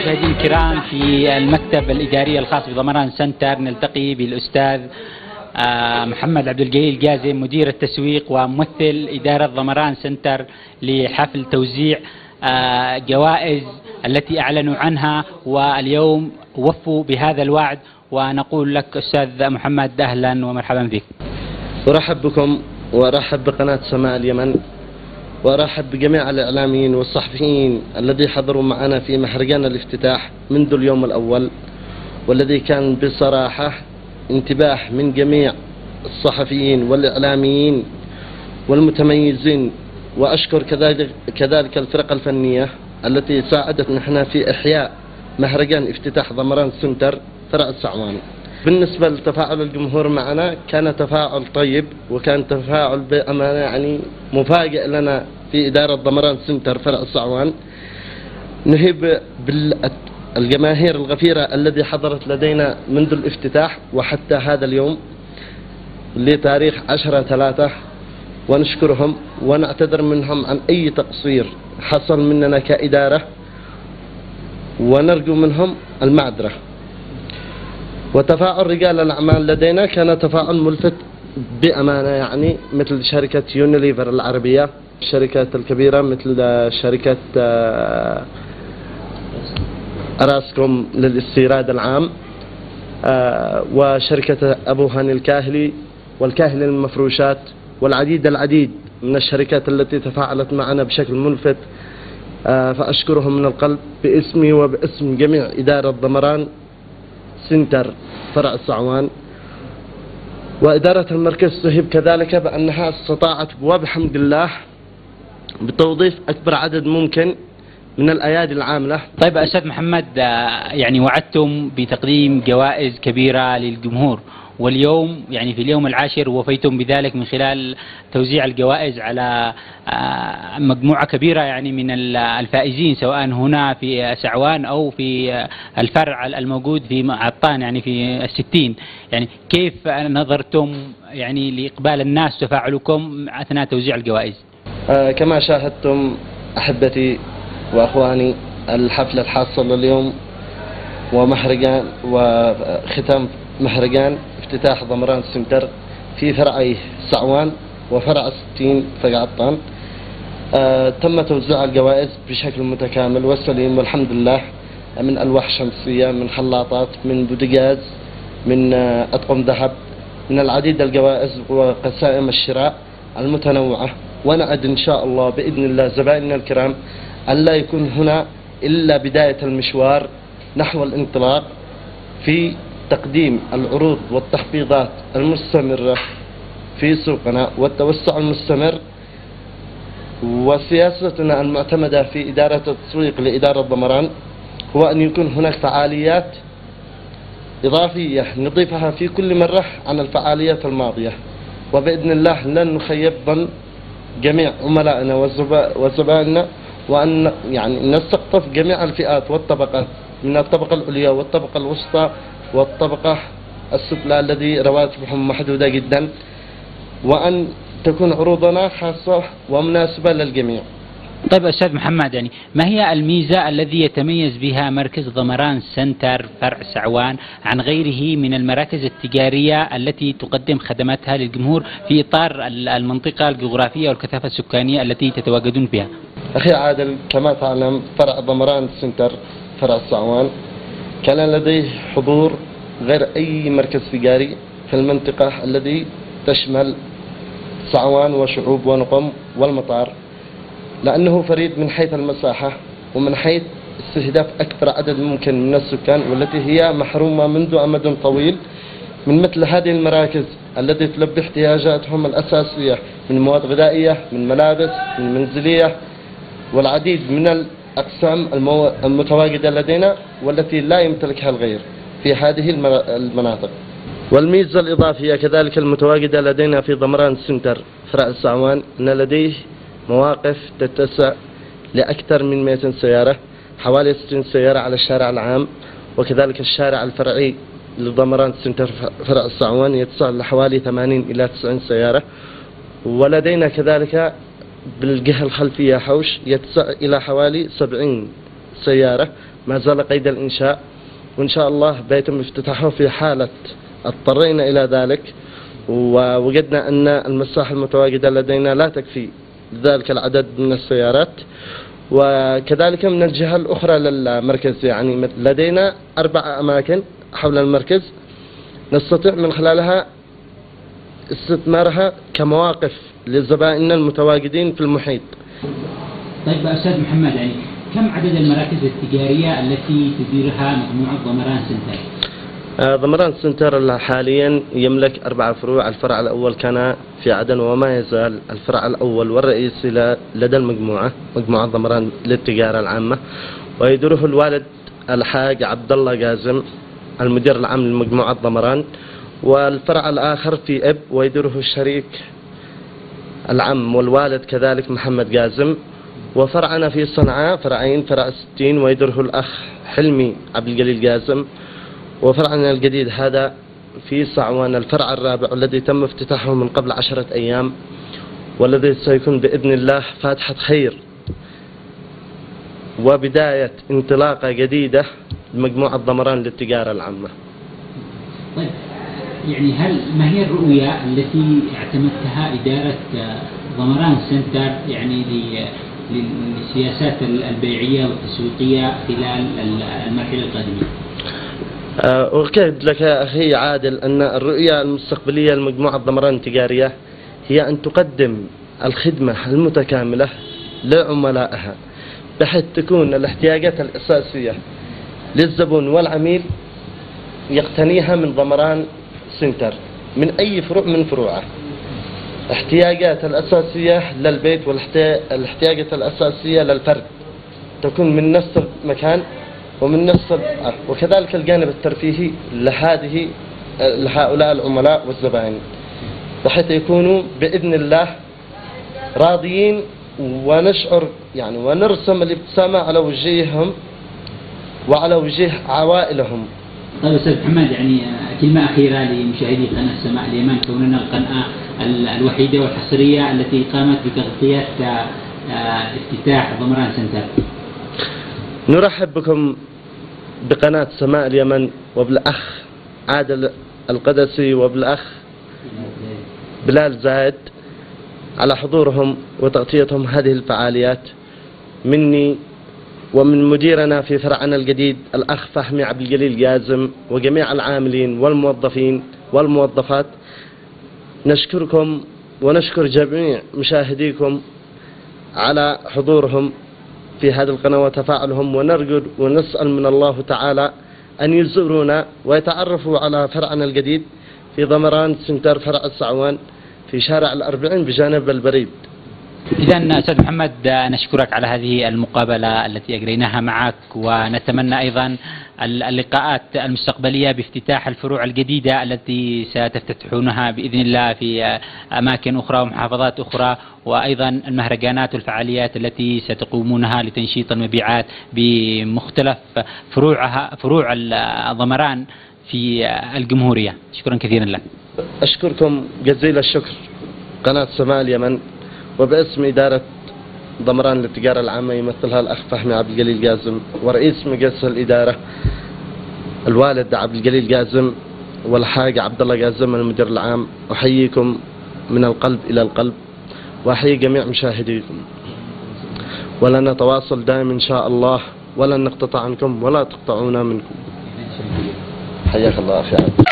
مشاهدينا الكرام، في المكتب الإداري الخاص بضمران سنتر نلتقي بالأستاذ محمد عبد الجليل جازم، مدير التسويق وممثل إدارة ضمران سنتر، لحفل توزيع جوائز التي أعلنوا عنها، واليوم وفوا بهذا الوعد. ونقول لك أستاذ محمد أهلا ومرحبا بك. أرحب بكم وأرحب بقناة سماء اليمن، وأرحب بجميع الإعلاميين والصحفيين الذي حضروا معنا في مهرجان الافتتاح منذ اليوم الأول، والذي كان بصراحة انتباه من جميع الصحفيين والإعلاميين والمتميزين. وأشكر كذلك الفرق الفنية التي ساعدتنا نحن في إحياء مهرجان افتتاح ضمران سنتر فرع السعوان. بالنسبة لتفاعل الجمهور معنا كان تفاعل طيب، وكان تفاعل بأمانة يعني مفاجئ لنا في إدارة ضمران سنتر فرع السعوان. نهيب بالجماهير الغفيرة التي حضرت لدينا منذ الافتتاح وحتى هذا اليوم لتاريخ 10/3، ونشكرهم ونعتذر منهم عن أي تقصير حصل مننا كإدارة، ونرجو منهم المعذرة. وتفاعل رجال الأعمال لدينا كان تفاعل ملفت بأمانة، يعني مثل شركة يونيليفر العربية، الشركات الكبيرة مثل شركة أراسكوم للاستيراد العام، وشركة أبو هاني الكاهلي والكاهلي للمفروشات، والعديد من الشركات التي تفاعلت معنا بشكل ملفت. فأشكرهم من القلب باسمي وباسم جميع إدارة ضمران سنتر فرع السعوان. وإدارة المركز تهيب كذلك بأنها استطاعت وبحمد الله بتوظيف أكبر عدد ممكن من الأيادي العاملة. طيب أستاذ محمد، يعني وعدتم بتقديم جوائز كبيرة للجمهور، واليوم يعني في اليوم العاشر وفيتم بذلك من خلال توزيع الجوائز على مجموعة كبيرة يعني من الفائزين، سواء هنا في سعوان أو في الفرع الموجود في عطان يعني في الستين. يعني كيف نظرتم يعني لإقبال الناس وتفاعلكم أثناء توزيع الجوائز؟ كما شاهدتم أحبتي وأخواني، الحفلة الحاصلة اليوم ومهرجان وختام مهرجان افتتاح ضمران سنتر في فرعي سعوان وفرع 60 فرع عطان. تم توزيع الجوائز بشكل متكامل وسليم والحمد لله، من ألواح شمسية، من خلاطات، من بوتجاز، من أطقم ذهب، من العديد الجوائز وقسائم الشراء المتنوعة. ونعد إن شاء الله بإذن الله زبائننا الكرام أن لا يكون هنا إلا بداية المشوار نحو الانطلاق في تقديم العروض والتخفيضات المستمرة في سوقنا والتوسع المستمر. وسياستنا المعتمدة في إدارة التسويق لإدارة ضمران هو أن يكون هناك فعاليات إضافية نضيفها في كل مرة عن الفعاليات الماضية، وبإذن الله لن نخيب ظن جميع عملائنا وزبائننا، وأن يعني نستقطف جميع الفئات والطبقات، من الطبقة العليا والطبقة الوسطى والطبقة السفلى الذي رواتبهم محدودة جدا، وأن تكون عروضنا خاصة ومناسبة للجميع. طيب أستاذ محمد، يعني ما هي الميزة الذي يتميز بها مركز ضمران سنتر فرع سعوان عن غيره من المراكز التجارية التي تقدم خدماتها للجمهور في إطار المنطقة الجغرافية والكثافة السكانية التي تتواجدون فيها؟ أخي عادل، كما تعلم فرع ضمران سنتر فرع السعوان كان لديه حضور غير أي مركز تجاري في المنطقة الذي تشمل سعوان وشعوب ونقم والمطار، لأنه فريد من حيث المساحة ومن حيث استهداف أكبر عدد ممكن من السكان، والتي هي محرومة منذ أمد طويل من مثل هذه المراكز التي تلبي احتياجاتهم الأساسية من مواد غذائية، من ملابس، من منزلية، والعديد من الأقسام المتواجدة لدينا والتي لا يمتلكها الغير في هذه المناطق. والميزة الإضافية كذلك المتواجدة لدينا في ضمران سنتر فرع السعوان أن لديه مواقف تتسع لأكثر من 200 سيارة، حوالي 60 سيارة على الشارع العام، وكذلك الشارع الفرعي لضمران سنتر فرع السعوان يتسع لحوالي 80 إلى 90 سيارة. ولدينا كذلك بالجهة الخلفية حوش يتسع إلى حوالي 70 سيارة ما زال قيد الإنشاء، وإن شاء الله بيتم افتتاحه في حالة اضطرينا إلى ذلك ووجدنا أن المساحة المتواجدة لدينا لا تكفي ذلك العدد من السيارات. وكذلك من الجهة الأخرى للمركز، يعني لدينا 4 أماكن حول المركز نستطيع من خلالها استثمارها كمواقف للزبائن المتواجدين في المحيط. طيب أستاذ محمد، يعني كم عدد المراكز التجارية التي تديرها مجموعة ضمران سنتر؟ ضمران سنتر حاليا يملك 4 فروع. الفرع الأول كان في عدن وما يزال الفرع الأول والرئيسي لدى مجموعة ضمران للتجارة العامة، ويديره الوالد الحاج عبد الله قاسم المدير العام لمجموعة ضمران. والفرع الآخر في إب ويديره الشريك العم والوالد كذلك محمد قاسم. وفرعنا في صنعاء فرعين، فرع 60 ويديره الأخ حلمي عبد الجليل قاسم. وفرعنا الجديد هذا في صعوان الفرع الرابع الذي تم افتتاحه من قبل 10 أيام، والذي سيكون بإذن الله فاتحة خير وبداية انطلاقة جديدة لمجموعة ضمران للتجارة العامة. طيب يعني ما هي الرؤية التي اعتمدتها إدارة ضمران سنتر يعني للسياسات البيعية والتسويقية خلال المرحلة القادمة؟ أؤكد لك أخي عادل أن الرؤية المستقبلية لمجموعة ضمران التجارية هي أن تقدم الخدمة المتكاملة لعملائها، بحيث تكون الاحتياجات الأساسية للزبون والعميل يقتنيها من ضمران سنتر من أي فروع من فروعه. احتياجات الأساسية للبيت والاحتياجات الأساسية للفرد تكون من نفس المكان ومن نفس وكذلك الجانب الترفيهي لهؤلاء العملاء والزبائن، بحيث يكونوا بإذن الله راضيين ونشعر يعني ونرسم الابتسامة على وجيههم وعلى وجيه عوائلهم. طيب أستاذ محمد، يعني كلمة أخيرة لمشاهدي قناة سماء اليمن، كوننا القناة الوحيدة والحصرية التي قامت بتغطية افتتاح ضمران سنتر. نرحب بكم بقناة سماء اليمن وبالأخ عادل القدسي وبالأخ بلال زايد على حضورهم وتغطيتهم هذه الفعاليات مني ومن مديرنا في فرعنا الجديد الأخ فهمي عبد الجليل قاسم وجميع العاملين والموظفين والموظفات. نشكركم ونشكر جميع مشاهديكم على حضورهم في هذه القناة وتفاعلهم، ونرجو ونسأل من الله تعالى أن يزورونا ويتعرفوا على فرعنا الجديد في ضمران سنتر فرع الصعوان في شارع 40 بجانب البريد. إذا أستاذ محمد نشكرك على هذه المقابلة التي أجريناها معك، ونتمنى أيضا اللقاءات المستقبلية بافتتاح الفروع الجديدة التي ستفتتحونها بإذن الله في أماكن أخرى ومحافظات أخرى، وأيضا المهرجانات والفعاليات التي ستقومونها لتنشيط المبيعات بمختلف فروع الضمران في الجمهورية. شكرا كثيرا لك. أشكركم جزيل الشكر قناة سماء اليمن، وباسم إدارة ضمران للتجارة العامة يمثلها الأخ فهمي عبد الجليل قاسم، ورئيس مجلس الإدارة الوالد عبد الجليل قاسم والحاج عبد الله قاسم المدير العام. أحييكم من القلب إلى القلب، وأحيي جميع مشاهديكم، ولن نتواصل دائما إن شاء الله، ولن نقتطع عنكم ولا تقطعونا منكم. حياك الله أخي عبد.